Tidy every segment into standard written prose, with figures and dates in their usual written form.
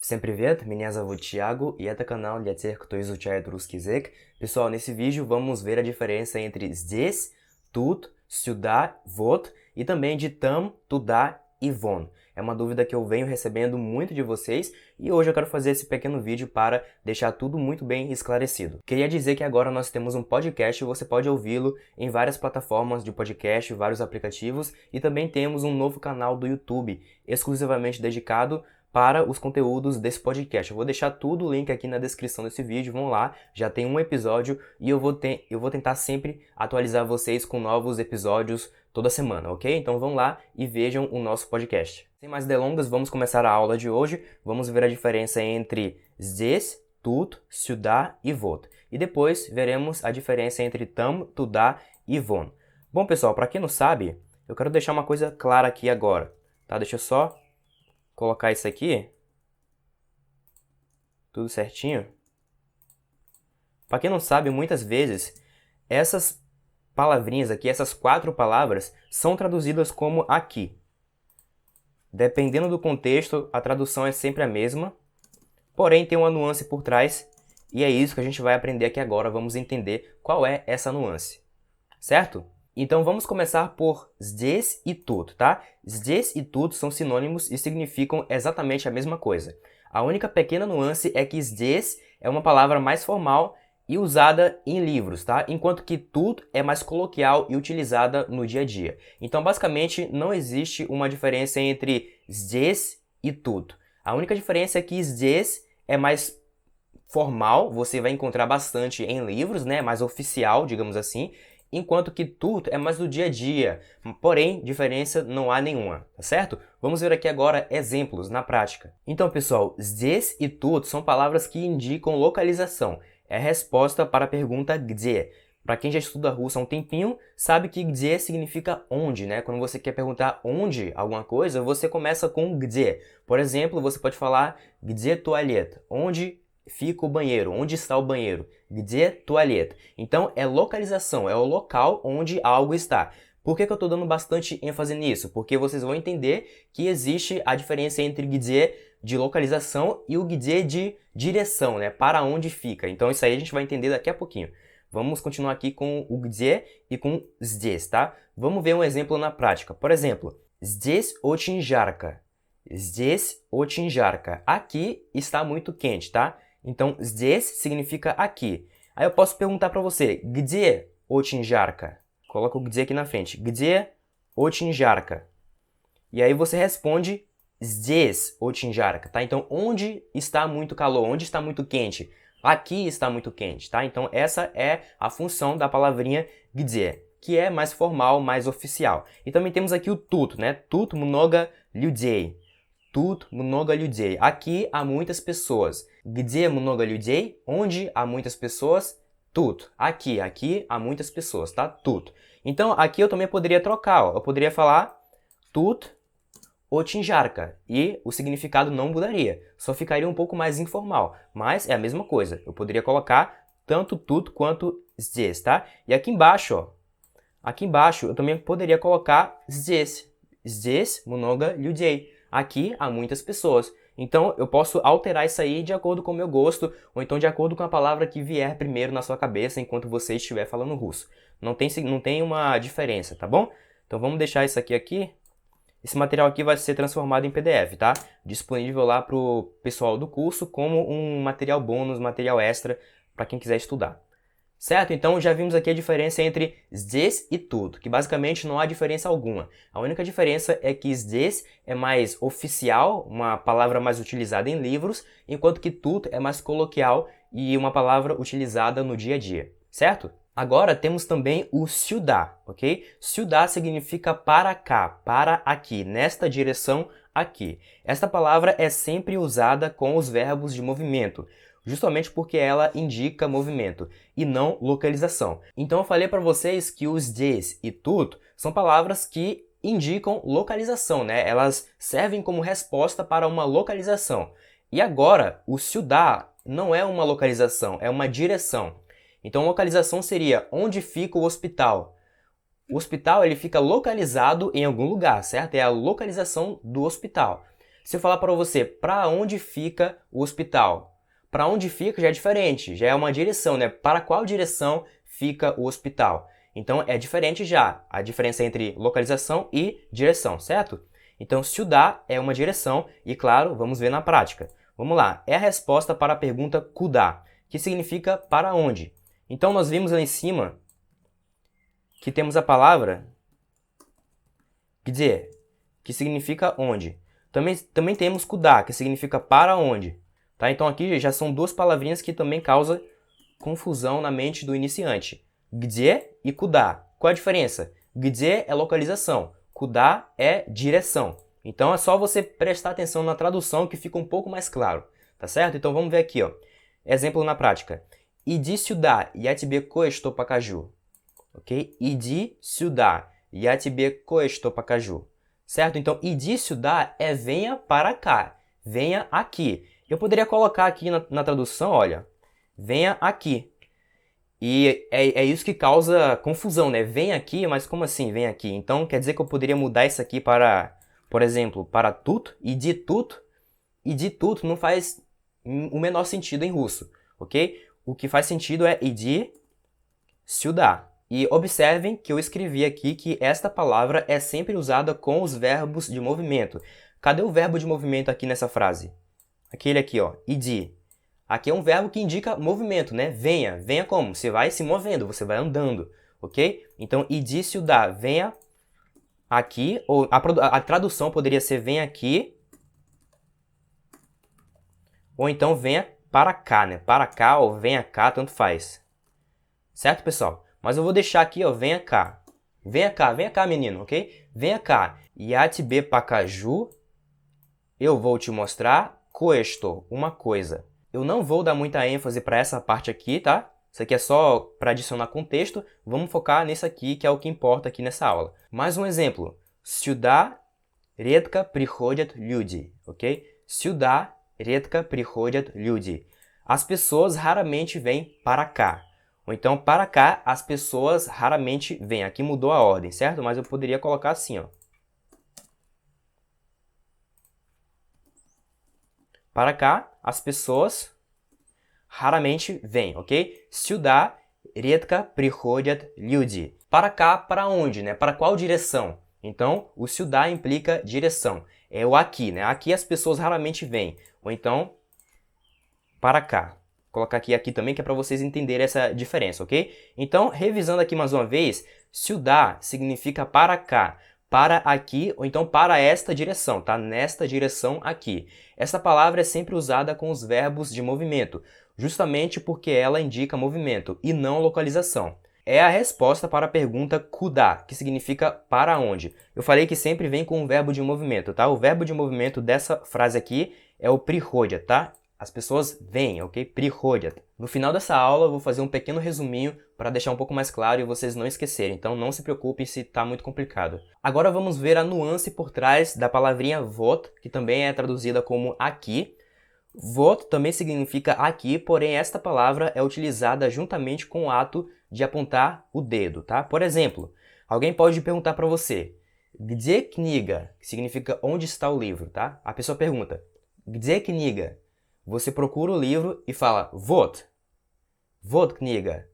Всем привет, меня зовут Thiago и это канал для тех, кто изучает русский язык. Pessoal, nesse vídeo vamos ver a diferença entre здесь, тут, сюда, вот e também de там, туда e вон. É uma dúvida que eu venho recebendo muito de vocês e hoje eu quero fazer esse pequeno vídeo para deixar tudo muito bem esclarecido. Queria dizer que agora nós temos um podcast e você pode ouvi-lo em várias plataformas de podcast, vários aplicativos e também temos um novo canal do YouTube exclusivamente dedicado para os conteúdos desse podcast. Eu vou deixar tudo o link aqui na descrição desse vídeo, vão lá, já tem um episódio e eu vou tentar sempre atualizar vocês com novos episódios toda semana, ok? Então vão lá e vejam o nosso podcast. Sem mais delongas, vamos começar a aula de hoje. Vamos ver a diferença entre здесь, тут, сюда e вот. E depois veremos a diferença entre там, туда e вон. Bom, pessoal, para quem não sabe, eu quero deixar uma coisa clara aqui agora, tá? Deixa eu só colocar isso aqui, tudo certinho. Para quem não sabe, muitas vezes essas palavrinhas aqui, essas 4 palavras, são traduzidas como aqui. Dependendo do contexto, a tradução é sempre a mesma, porém tem uma nuance por trás, e é isso que a gente vai aprender aqui agora. Vamos entender qual é essa nuance, certo? Então vamos começar por здесь e тут, tá? Здесь e тут são sinônimos e significam exatamente a mesma coisa. A única pequena nuance é que здесь é uma palavra mais formal e usada em livros, tá? Enquanto que тут é mais coloquial e utilizada no dia a dia. Então, basicamente, não existe uma diferença entre здесь e тут. A única diferença é que здесь é mais formal, você vai encontrar bastante em livros, né? Mais oficial, digamos assim. Enquanto que тут é mais do dia a dia. Porém, diferença não há nenhuma, tá certo? Vamos ver aqui agora exemplos na prática. Então, pessoal, здесь e тут são palavras que indicam localização. É a resposta para a pergunta где. Para quem já estuda russo há um tempinho, sabe que где significa onde, né? Quando você quer perguntar onde alguma coisa, você começa com где. Por exemplo, você pode falar где туалет? Onde fica o banheiro? Onde está o banheiro? Где туалет? Então, é localização, é o local onde algo está. Por que eu estou dando bastante ênfase nisso? Porque vocês vão entender que existe a diferença entre где de localização e o где de direção, né? Para onde fica. Então, isso aí a gente vai entender daqui a pouquinho. Vamos continuar aqui com o где e com здесь, tá? Vamos ver um exemplo na prática. Por exemplo, здесь очень жарко. Здесь очень жарко. Aqui está muito quente, tá? Então, здесь significa aqui. Aí eu posso perguntar para você, где очень жарко? Coloca o где aqui na frente. Где очень жарко? E aí você responde здесь очень жарко, tá? Então, onde está muito calor? Onde está muito quente? Aqui está muito quente, tá? Então, essa é a função da palavrinha где, que é mais formal, mais oficial. E também temos aqui o тут, né? Тут много людей. Тут много людей. Aqui há muitas pessoas. Где много людей? Onde há muitas pessoas? Тут. Aqui há muitas pessoas, tá? Тут. Então, aqui eu também poderia trocar, ó. Eu poderia falar тут очень жарко. E o significado não mudaria. Só ficaria um pouco mais informal. Mas é a mesma coisa. Eu poderia colocar tanto тут quanto здесь, tá? E aqui embaixo, ó. Aqui embaixo eu também poderia colocar здесь. Здесь много людей. Aqui há muitas pessoas. Então, eu posso alterar isso aí de acordo com o meu gosto, ou então de acordo com a palavra que vier primeiro na sua cabeça enquanto você estiver falando russo. Não tem uma diferença, tá bom? Então, vamos deixar isso aqui. Esse material aqui vai ser transformado em PDF, tá? Disponível lá para o pessoal do curso como um material bônus, material extra para quem quiser estudar. Certo? Então já vimos aqui a diferença entre здесь e тут, que basicamente não há diferença alguma. A única diferença é que здесь é mais oficial, uma palavra mais utilizada em livros, enquanto que тут é mais coloquial e uma palavra utilizada no dia a dia. Certo? Agora temos também o сюда, ok? Сюда significa para cá, para aqui, nesta direção aqui. Esta palavra é sempre usada com os verbos de movimento, justamente porque ela indica movimento e não localização. Então eu falei para vocês que os здесь e тут são palavras que indicam localização, né? Elas servem como resposta para uma localização. E agora, o сюда não é uma localização, é uma direção. Então, localização seria onde fica o hospital. O hospital ele fica localizado em algum lugar, certo? É a localização do hospital. Se eu falar para você, para onde fica o hospital? Para onde fica já é diferente, já é uma direção, né? Para qual direção fica o hospital? Então é diferente já, a diferença entre localização e direção, certo? Então ciudad é uma direção e, claro, vamos ver na prática. Vamos lá, é a resposta para a pergunta kudá, que significa para onde. Então nós vimos ali em cima que temos a palavra где, que significa onde. Também temos kudá, que significa para onde. Tá? Então aqui já são duas palavrinhas que também causam confusão na mente do iniciante. Где e kudá. Qual a diferença? Где é localização, kudá é direção. Então é só você prestar atenção na tradução que fica um pouco mais claro. Tá certo? Então vamos ver aqui, ó. Exemplo na prática. Иди сюда, я тебе кое-что покажу. Ok? Иди сюда, я тебе кое-что покажу. Certo? Então, иди сюда é venha para cá. Venha aqui. Eu poderia colocar aqui na tradução, olha, venha aqui. E é isso que causa confusão, né? Vem aqui, mas como assim vem aqui? Então, quer dizer que eu poderia mudar isso aqui para, por exemplo, para тут, иди тут. Иди тут não faz o menor sentido em russo, ok? O que faz sentido é иди сюда. E observem que eu escrevi aqui que esta palavra é sempre usada com os verbos de movimento. Cadê o verbo de movimento aqui nessa frase? Aquele aqui, ó, иди. Aqui é um verbo que indica movimento, né? Venha. Venha como? Você vai se movendo, você vai andando, ok? Então, иди сюда, venha aqui. Ou a tradução poderia ser venha aqui. Ou então venha para cá, né? Para cá ou venha cá, tanto faz. Certo, pessoal? Mas eu vou deixar aqui, ó, venha cá. Venha cá, menino, ok? Venha cá. Я тебе покажу. Eu vou te mostrar кое-что, uma coisa. Eu não vou dar muita ênfase para essa parte aqui, tá? Isso aqui é só para adicionar contexto. Vamos focar nisso aqui, que é o que importa aqui nessa aula. Mais um exemplo. Сюда редко приходят люди, ok? Сюда редко приходят люди. As pessoas raramente vêm para cá. Ou então, para cá, as pessoas raramente vêm. Aqui mudou a ordem, certo? Mas eu poderia colocar assim, ó. Para cá, as pessoas raramente vêm, ok? Сюда редко приходят люди. Para cá, para onde, né? Para qual direção? Então, o сюда implica direção. É o aqui, né? Aqui as pessoas raramente vêm. Ou então, para cá. Vou colocar aqui também, que é para vocês entenderem essa diferença, ok? Então, revisando aqui mais uma vez, сюда significa para cá, para aqui, ou então para esta direção, tá? Nesta direção aqui. Essa palavra é sempre usada com os verbos de movimento, justamente porque ela indica movimento e não localização. É a resposta para a pergunta куда, que significa para onde. Eu falei que sempre vem com um verbo de movimento, tá? O verbo de movimento dessa frase aqui é o приходят, tá? As pessoas vêm, ok? Приходят. No final dessa aula eu vou fazer um pequeno resuminho para deixar um pouco mais claro e vocês não esquecerem. Então não se preocupem se está muito complicado. Agora vamos ver a nuance por trás da palavrinha вот, que também é traduzida como aqui. Вот também significa aqui, porém esta palavra é utilizada juntamente com o ato de apontar o dedo, tá? Por exemplo, alguém pode perguntar para você где книга, que significa onde está o livro, tá? A pessoa pergunta где книга? Você procura o livro e fala вот, вот книга.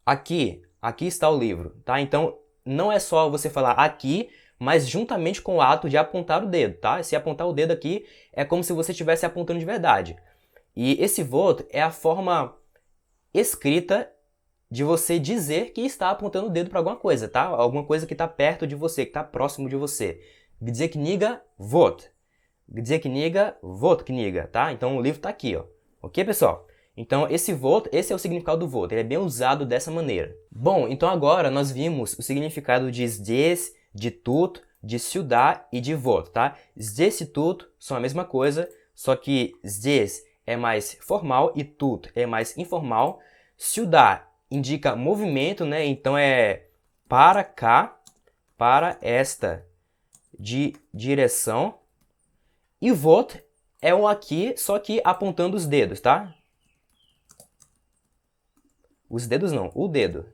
Aqui está o livro, tá? Então, não é só você falar aqui, mas juntamente com o ato de apontar o dedo, tá? Se apontar o dedo aqui, é como se você estivesse apontando de verdade. E esse вот é a forma escrita de você dizer que está apontando o dedo para alguma coisa, tá? Alguma coisa que está perto de você, que está próximo de você. Где книга? Вот. Где книга? Вот книга, tá? Então o livro está aqui, ó. Ok, pessoal? Então esse é o significado do вот. Ele é bem usado dessa maneira. Bom, então agora nós vimos o significado de здесь, de тут, de сюда e de вот, tá? Здесь e тут são a mesma coisa, só que здесь é mais formal e тут é mais informal. Сюда indica movimento, né? Então é para cá, para esta direção. E вот é um aqui, só que apontando os dedos, tá? Os dedos não, o dedo.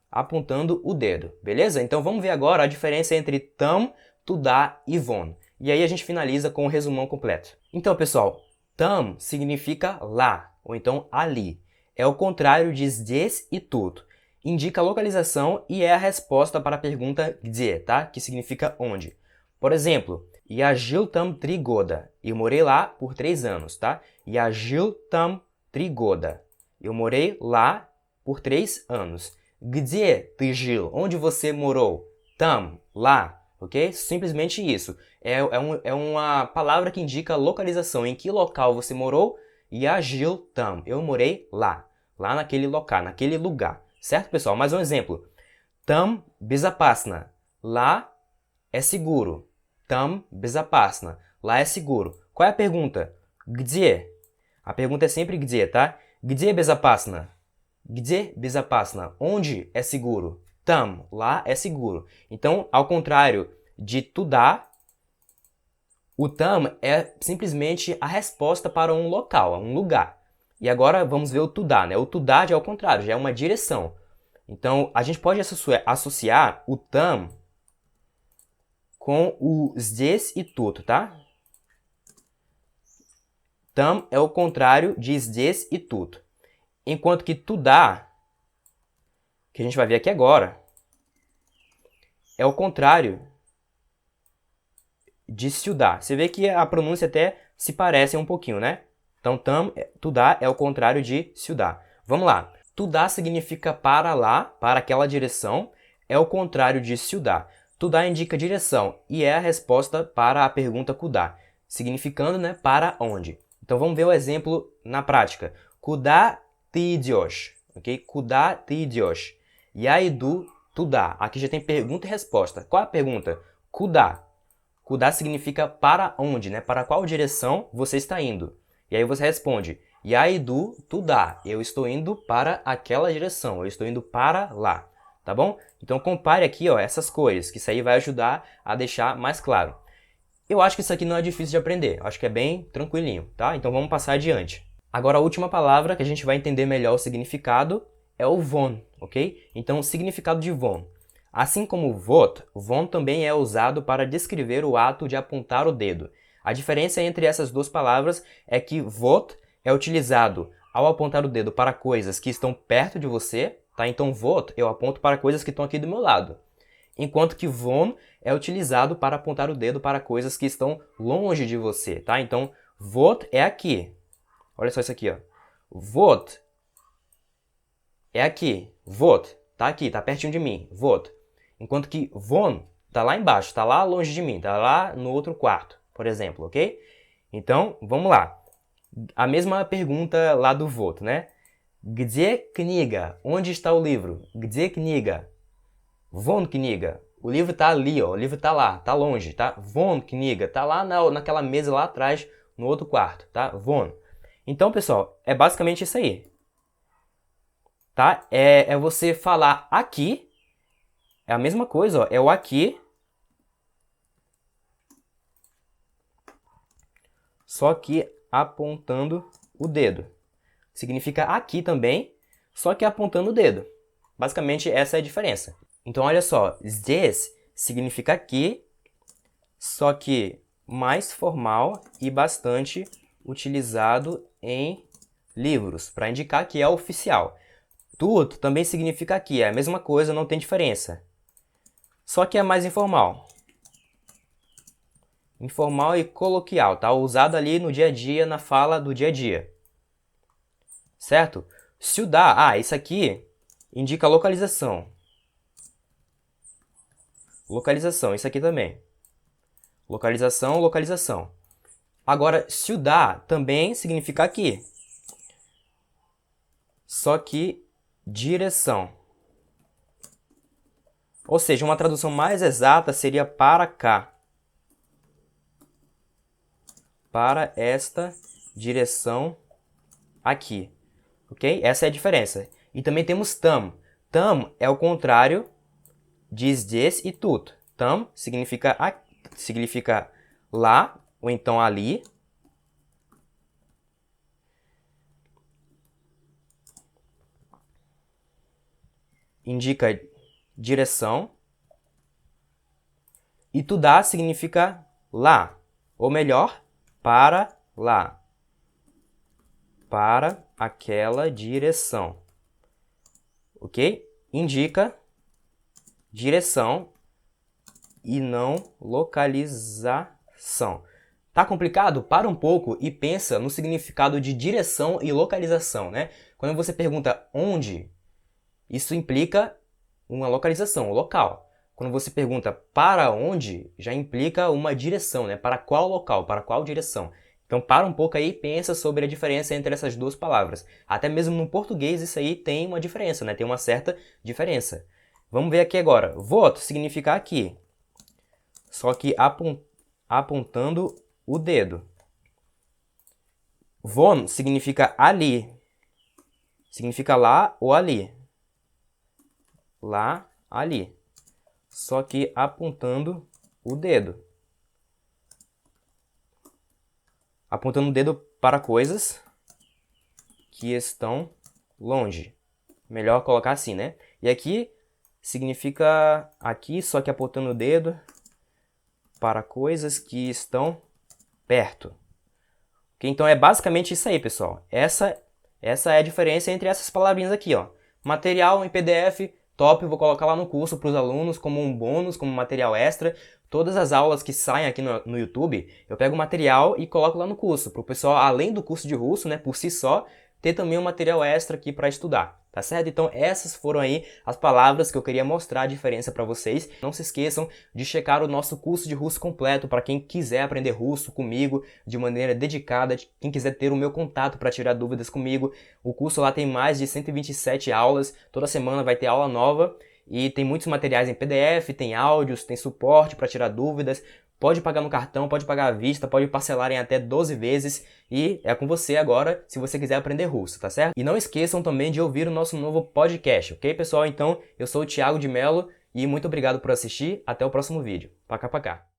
Apontando o dedo, beleza? Então vamos ver agora a diferença entre там, туда e вон. E aí a gente finaliza com o resumão completo. Então, pessoal, tam significa lá, ou então ali. É o contrário de здесь e тут. Indica a localização e é a resposta para a pergunta где, tá? Que significa onde. Por exemplo, я жил там 3 года. Eu morei lá por 3 anos, tá? Я жил там 3 года. Eu morei lá por 3 anos. Где ты жил? Onde você morou? Там, lá, ok? Simplesmente isso. É uma palavra que indica a localização, em que local você morou. Я жил там. Eu morei lá. Lá naquele local, naquele lugar. Certo, pessoal? Mais um exemplo. Там безопасно. Lá é seguro. Там безопасно. Lá é seguro. Qual é a pergunta? Где? A pergunta é sempre где, tá? Где безопасно? Где безопасно? Onde é seguro? Там. Lá é seguro. Então, ao contrário de туда, o tam é simplesmente a resposta para um local, um lugar. E agora vamos ver o tуда, né? O tуда já é o contrário, já é uma direção. Então, a gente pode associar o tam com o здесь e тут, tá? Tam é o contrário de здесь e тут. Enquanto que tуда, que a gente vai ver aqui agora, é o contrário de сюда. Você vê que a pronúncia até se parece um pouquinho, né? Então, tуда é o contrário de сюда. Vamos lá. Tуда significa para lá, para aquela direção. É o contrário de сюда. Tуда indica direção e é a resposta para a pergunta куда, significando, né, para onde. Então, vamos ver o exemplo na prática. Куда ты идешь? Ok? Куда ты идешь? Я иду туда. Aqui já tem pergunta e resposta. Qual é a pergunta? Куда? Kуда significa para onde, né? Para qual direção você está indo. E aí você responde, я иду туда. Eu estou indo para aquela direção. Eu estou indo para lá. Tá bom? Então compare aqui, ó, essas cores, que isso aí vai ajudar a deixar mais claro. Eu acho que isso aqui não é difícil de aprender. Acho que é bem tranquilinho, tá? Então vamos passar adiante. Agora a última palavra que a gente vai entender melhor o significado é o von, ok? Então o significado de von. Assim como вот, von também é usado para descrever o ato de apontar o dedo. A diferença entre essas duas palavras é que вот é utilizado ao apontar o dedo para coisas que estão perto de você, tá? Então вот eu aponto para coisas que estão aqui do meu lado. Enquanto que von é utilizado para apontar o dedo para coisas que estão longe de você, tá? Então вот é aqui. Olha só isso aqui, ó. Вот é aqui. Вот tá aqui, tá pertinho de mim. Вот. Enquanto que von tá lá embaixo, tá lá longe de mim, tá lá no outro quarto, por exemplo, ok? Então, vamos lá. A mesma pergunta lá do вот, né? Где книга? Onde está o livro? Где книга? Вон книга. O livro tá ali, ó. O livro tá lá, tá longe, tá? Вон книга. Tá lá naquela mesa lá atrás, no outro quarto, tá? Вон. Então, pessoal, é basicamente isso aí. Tá? É você falar aqui. É a mesma coisa, ó. É o aqui. Só que apontando o dedo. Significa aqui também, só que apontando o dedo. Basicamente, essa é a diferença. Então, olha só. Здесь significa aqui, só que mais formal e bastante utilizado em livros, para indicar que é oficial. Тут também significa aqui, é a mesma coisa, não tem diferença. Só que é mais informal. Informal e coloquial, tá? Usado ali no dia a dia, na fala do dia a dia. Certo? Сюда, isso aqui indica localização. Localização, isso aqui também. Localização, localização. Agora, сюда também significa aqui. Só que direção. Ou seja, uma tradução mais exata seria para cá. Para esta direção aqui. Ok? Essa é a diferença. E também temos tam. Tam é o contrário de здесь e тут. Tam significa lá, ou então ali. Indica direção. E туда significa lá. Ou melhor, para lá. Para aquela direção. Ok? Indica direção e não localização. Tá complicado? Para um pouco e pensa no significado de direção e localização, né? Quando você pergunta onde, isso implica uma localização, um local. Quando você pergunta para onde, já implica uma direção, né? Para qual local, para qual direção. Então para um pouco aí e pensa sobre a diferença entre essas duas palavras. Até mesmo no português isso aí tem uma diferença, né? Tem uma certa diferença. Vamos ver aqui agora. Voto significa aqui. Só que apontando o dedo. Von significa ali. Significa lá ou ali. Lá, ali. Só que apontando o dedo. Apontando o dedo para coisas que estão longe. Melhor colocar assim, né? E aqui significa aqui, só que apontando o dedo para coisas que estão perto. Okay? Então é basicamente isso aí, pessoal. Essa é a diferença entre essas palavrinhas aqui, ó. Material em PDF, top, vou colocar lá no curso para os alunos como um bônus, como material extra. Todas as aulas que saem aqui no YouTube, eu pego o material e coloco lá no curso, para o pessoal, além do curso de russo, né, por si só, ter também um material extra aqui para estudar, tá certo? Então essas foram aí as palavras que eu queria mostrar a diferença para vocês. Não se esqueçam de checar o nosso curso de russo completo para quem quiser aprender russo comigo de maneira dedicada, quem quiser ter o meu contato para tirar dúvidas comigo. O curso lá tem mais de 127 aulas, toda semana vai ter aula nova e tem muitos materiais em PDF, tem áudios, tem suporte para tirar dúvidas. Pode pagar no cartão, pode pagar à vista, pode parcelar em até 12 vezes e é com você agora se você quiser aprender russo, tá certo? E não esqueçam também de ouvir o nosso novo podcast, ok, pessoal? Então, eu sou o Thiago de Mello e muito obrigado por assistir. Até o próximo vídeo. Pacá, pacá.